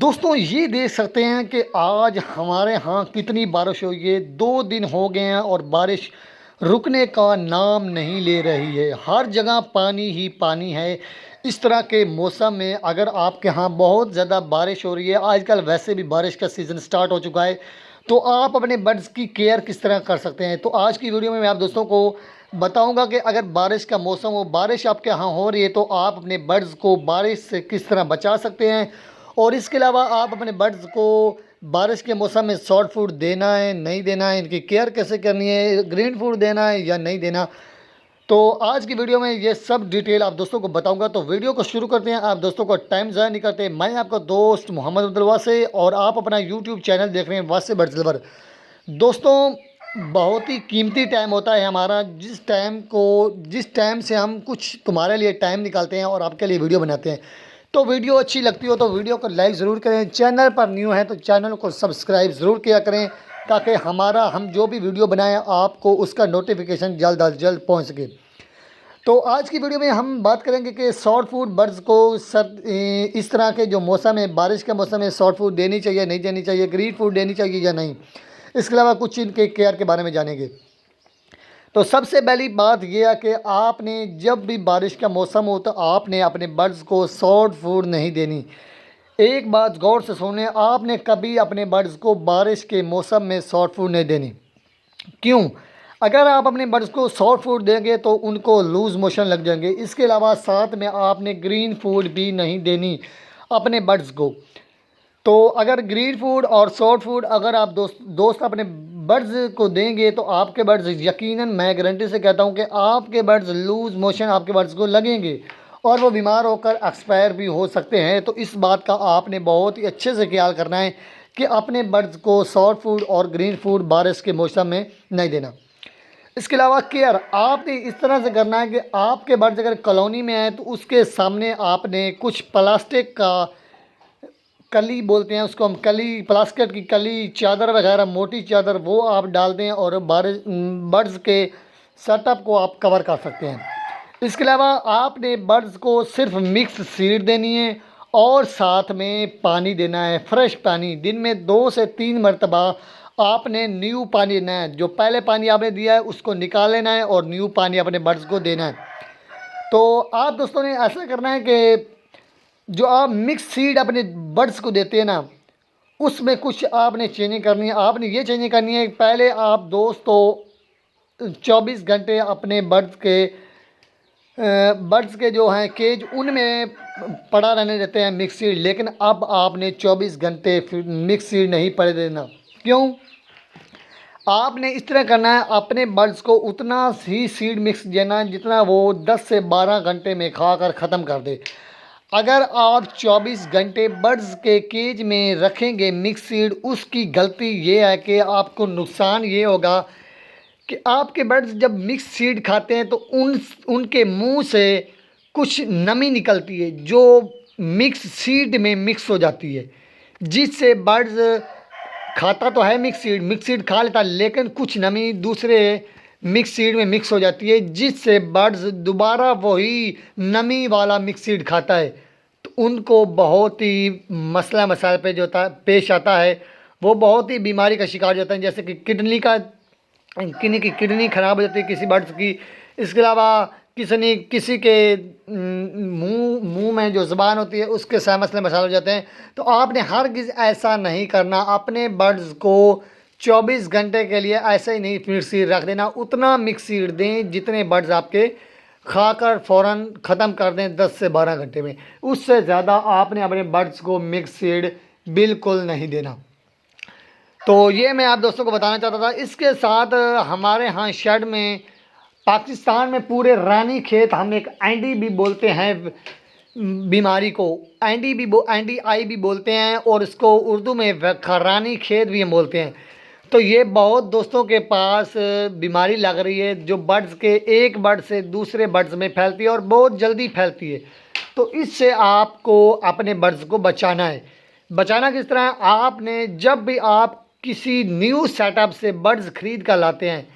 दोस्तों ये देख सकते हैं कि आज हमारे यहाँ कितनी बारिश हुई है। 2 दिन हो गए हैं और बारिश रुकने का नाम नहीं ले रही है। हर जगह पानी ही पानी है। इस तरह के मौसम में अगर आपके यहाँ बहुत ज़्यादा बारिश हो रही है, आजकल वैसे भी बारिश का सीज़न स्टार्ट हो चुका है, तो आप अपने बर्ड्स की केयर किस तरह कर सकते हैं। तो आज की वीडियो में मैं आप दोस्तों को बताऊंगा कि अगर बारिश का मौसम हो, बारिश आपके यहाँ हो रही है, तो आप अपने बर्ड्स को बारिश से किस तरह बचा सकते हैं। और इसके अलावा आप अपने बर्ड्स को बारिश के मौसम में सॉफ्ट फूड देना है, नहीं देना है, इनकी केयर कैसे करनी है, ग्रीन फूड देना है या नहीं देना। तो आज की वीडियो में ये सब डिटेल आप दोस्तों को बताऊंगा। तो वीडियो को शुरू करते हैं। आप दोस्तों को टाइम ज़ाया नहीं करते। मैं आपका दोस्त मोहम्मद अब्दुल वासे और आप अपना यूट्यूब चैनल देख रहे हैं वासे बर्ड्स लवर। दोस्तों बहुत ही कीमती टाइम होता है हमारा, जिस टाइम से हम कुछ तुम्हारे लिए टाइम निकालते हैं और आपके लिए वीडियो बनाते हैं। तो वीडियो अच्छी लगती हो तो वीडियो को लाइक ज़रूर करें। चैनल पर न्यू है तो चैनल को सब्सक्राइब ज़रूर किया करें, ताकि हम जो भी वीडियो बनाएं आपको उसका नोटिफिकेशन जल्द अज जल्द पहुंच सके। तो आज की वीडियो में हम बात करेंगे कि सॉफ्ट फूड बर्ड्स को इस तरह के जो मौसम है, बारिश का मौसम है, सॉफ्ट फूड देनी चाहिए नहीं देनी चाहिए, ग्रीन फूड देनी चाहिए या नहीं। इसके अलावा कुछ इनके केयर के बारे में जानेंगे। तो सबसे पहली बात यह है कि आपने जब भी बारिश का मौसम हो तो आपने अपने बर्ड्स को सॉफ्ट फूड नहीं देनी। एक बात गौर से सुने, आपने कभी अपने बर्ड्स को बारिश के मौसम में सॉफ्ट फूड नहीं देनी। क्यों? अगर आप अपने बर्ड्स को सॉफ्ट फूड देंगे तो उनको लूज़ मोशन लग जाएंगे। इसके अलावा साथ में आपने ग्रीन फूड भी नहीं देनी अपने बर्ड्स को। तो अगर ग्रीन फूड और सॉफ्ट फूड अगर आप दोस्त अपने बर्ड्स को देंगे तो आपके बर्ड्स यकीनन, मैं गारंटी से कहता हूं कि आपके बर्ड्स लूज़ मोशन आपके बर्ड्स को लगेंगे और वो बीमार होकर एक्सपायर भी हो सकते हैं। तो इस बात का आपने बहुत ही अच्छे से ख्याल करना है कि अपने बर्ड्स को सॉफ्ट फूड और ग्रीन फूड बारिश के मौसम में नहीं देना। इसके अलावा केयर आपने इस तरह से करना है कि आपके बर्ड्स अगर कॉलोनी में आए तो उसके सामने आपने कुछ प्लास्टिक का कली बोलते हैं उसको हम, कली, प्लास्टिक की कली, चादर वगैरह, मोटी चादर, वो आप डाल दें और बर्ड्स के सेटअप को आप कवर कर सकते हैं। इसके अलावा आपने बर्ड्स को सिर्फ मिक्स सीड देनी है और साथ में पानी देना है, फ्रेश पानी। दिन में 2 से 3 मरतबा आपने न्यू पानी देना है। जो पहले पानी आपने दिया है उसको निकाल लेना है और न्यू पानी अपने बर्ड्स को देना है। तो आप दोस्तों ने ऐसा करना है कि जो आप मिक्स सीड अपने बर्ड्स को देते हैं ना, उसमें कुछ आपने चेंजिंग करनी है। आपने ये चेंजिंग करनी है, पहले आप दोस्तों 24 घंटे अपने बर्ड्स के जो हैं केज उनमें पड़ा रहने देते हैं मिक्स सीड, लेकिन अब आपने 24 घंटे मिक्स सीड नहीं पड़े देना। क्यों? आपने इस तरह करना है, अपने बर्ड्स को उतना ही सीड मिक्स देना है जितना वो 10 से 12 घंटे में खाकर ख़त्म कर दे। अगर आप 24 घंटे बर्ड्स के केज में रखेंगे मिक्स सीड, उसकी गलती ये है कि आपको नुकसान ये होगा कि आपके बर्ड्स जब मिक्स सीड खाते हैं तो उनके मुंह से कुछ नमी निकलती है जो मिक्स सीड में मिक्स हो जाती है, जिससे बर्ड्स खाता तो है मिक्स सीड खा लेता, लेकिन कुछ नमी दूसरे मिक्स सीड में मिक्स हो जाती है, जिससे बर्ड्स दोबारा वही नमी वाला मिक्स सीड खाता है। तो उनको बहुत ही मसला मसाइल पे जो पेश आता है, वो बहुत ही बीमारी का शिकार हो जाता है, जैसे कि किडनी ख़राब हो जाती है किसी बर्ड्स की। इसके अलावा किसी के मुंह में जो ज़ुबान होती है उसके साथ मसले मसाले हो जाते हैं। तो आपने हरगिज़ ऐसा नहीं करना। अपने बर्ड्स को 24 घंटे के लिए ऐसे ही नहीं मिक्स सीड रख देना, उतना मिक्स सीड दें जितने बर्ड्स आपके खाकर फ़ौरन ख़त्म कर दें 10 से 12 घंटे में। उससे ज़्यादा आपने अपने बर्ड्स को मिक्स सीड बिल्कुल नहीं देना। तो ये मैं आप दोस्तों को बताना चाहता था। इसके साथ हमारे यहाँ शेड में, पाकिस्तान में पूरे रानी खेत, हम एक एंडी भी बोलते हैं बीमारी को, एंडी आई भी बोलते हैं, और इसको उर्दू में रानी खेत भी हम बोलते हैं। तो ये बहुत दोस्तों के पास बीमारी लग रही है जो बर्ड्स के एक बर्ड से दूसरे बर्ड्स में फैलती है और बहुत जल्दी फैलती है। तो इससे आपको अपने बर्ड्स को बचाना है। बचाना किस तरह है? आपने जब भी आप किसी न्यू सेटअप से बर्ड्स ख़रीद कर लाते हैं,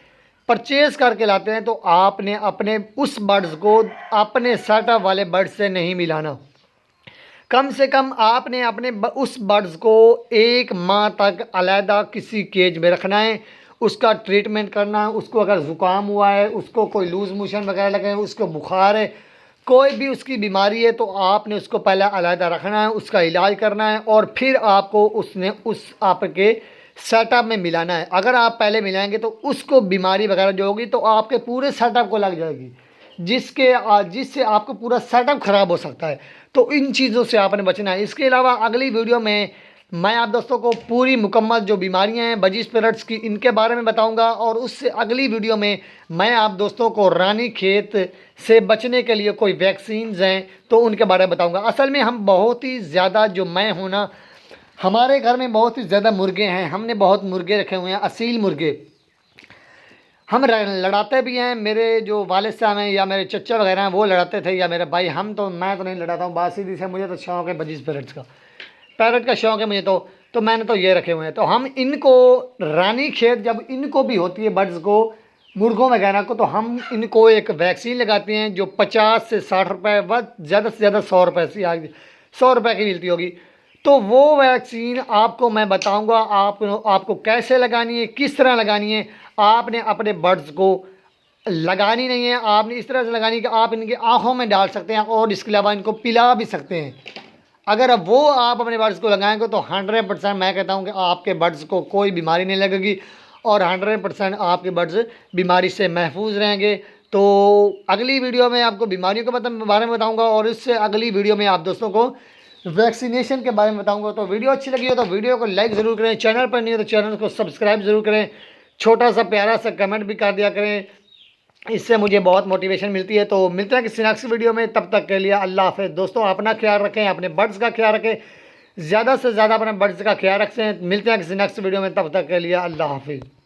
परचेज़ करके लाते हैं, तो आपने अपने उस बर्ड्स को अपने सेटअप वाले बर्ड से नहीं मिलाना। कम से कम आपने अपने उस बर्ड्स को 1 माह तक अलहदा किसी केज में रखना है, उसका ट्रीटमेंट करना है। उसको अगर ज़ुकाम हुआ है, उसको कोई लूज़ मोशन वगैरह लगे हैं, उसको बुखार है, कोई भी उसकी बीमारी है, तो आपने उसको पहले अलहदा रखना है, उसका इलाज करना है और फिर आपको उस आपके सेटअप में मिलाना है। अगर आप पहले मिलाएंगे तो उसको बीमारी वगैरह जो होगी तो आपके पूरे सेटअप को लग जाएगी, जिससे आपको पूरा सेटअप ख़राब हो सकता है। तो इन चीज़ों से आपने बचना है। इसके अलावा अगली वीडियो में मैं आप दोस्तों को पूरी मुकम्मल जो बीमारियां हैं बजीज पैरट्स की, इनके बारे में बताऊंगा। और उससे अगली वीडियो में मैं आप दोस्तों को रानीखेत से बचने के लिए कोई वैक्सीन्स हैं तो उनके बारे में बताऊंगा। असल में हम बहुत ही ज़्यादा, जो मैं हूँ ना, हमारे घर में बहुत ही ज़्यादा मुर्गे हैं। हमने बहुत मुर्गे रखे हुए हैं, असील मुर्गे। हम लड़ाते भी हैं, मेरे जो वालिद साहब हैं या मेरे चचा वगैरह हैं वो लड़ाते थे, या मेरे भाई। मैं तो नहीं लड़ाता हूँ, बात सीधी से मुझे तो शौक़ है बजीज पैरट्स का, पैरट का शौक़ है मुझे तो मैंने तो ये रखे हुए हैं। तो हम इनको रानीखेत जब इनको भी होती है, बर्ड्स को, मुर्गों वगैरह को, तो हम इनको एक वैक्सीन लगाते हैं जो 50 से 60 रुपये, व ज़्यादा से ज़्यादा 100 रुपये से, आज 100 रुपये की मिलती होगी। तो वो वैक्सीन आपको मैं बताऊंगा आपको कैसे लगानी है, किस तरह लगानी है। आपने अपने बर्ड्स को लगानी नहीं है, आपने इस तरह से लगानी है कि आप इनकी आँखों में डाल सकते हैं और इसके अलावा इनको पिला भी सकते हैं। अगर वो आप अपने बर्ड्स को लगाएंगे तो 100% मैं कहता हूँ कि आपके बर्ड्स को कोई बीमारी नहीं लगेगी और 100% आपके बर्ड्स बीमारी से महफूज रहेंगे। तो अगली वीडियो में आपको बीमारियों के बारे में बताऊंगा और इससे अगली वीडियो में आप दोस्तों को वैक्सीनेशन के बारे में बताऊंगा। तो वीडियो अच्छी लगी हो तो वीडियो को लाइक ज़रूर करें, चैनल पर नहीं हो तो चैनल को सब्सक्राइब ज़रूर करें, छोटा सा प्यारा सा कमेंट भी कर दिया करें, इससे मुझे बहुत मोटिवेशन मिलती है। तो मिलते हैं किसी नेक्स्ट वीडियो में, तब तक के लिए अल्लाह हाफ़िज़। दोस्तों अपना ख्याल रखें, अपने बर्ड्स का ख्याल रखें, ज़्यादा से ज़्यादा अपने बर्ड्स का ख्याल रखें। मिलते हैं किसी नेक्स्ट वीडियो में, तब तक के लिए अल्लाह हाफ़िज़।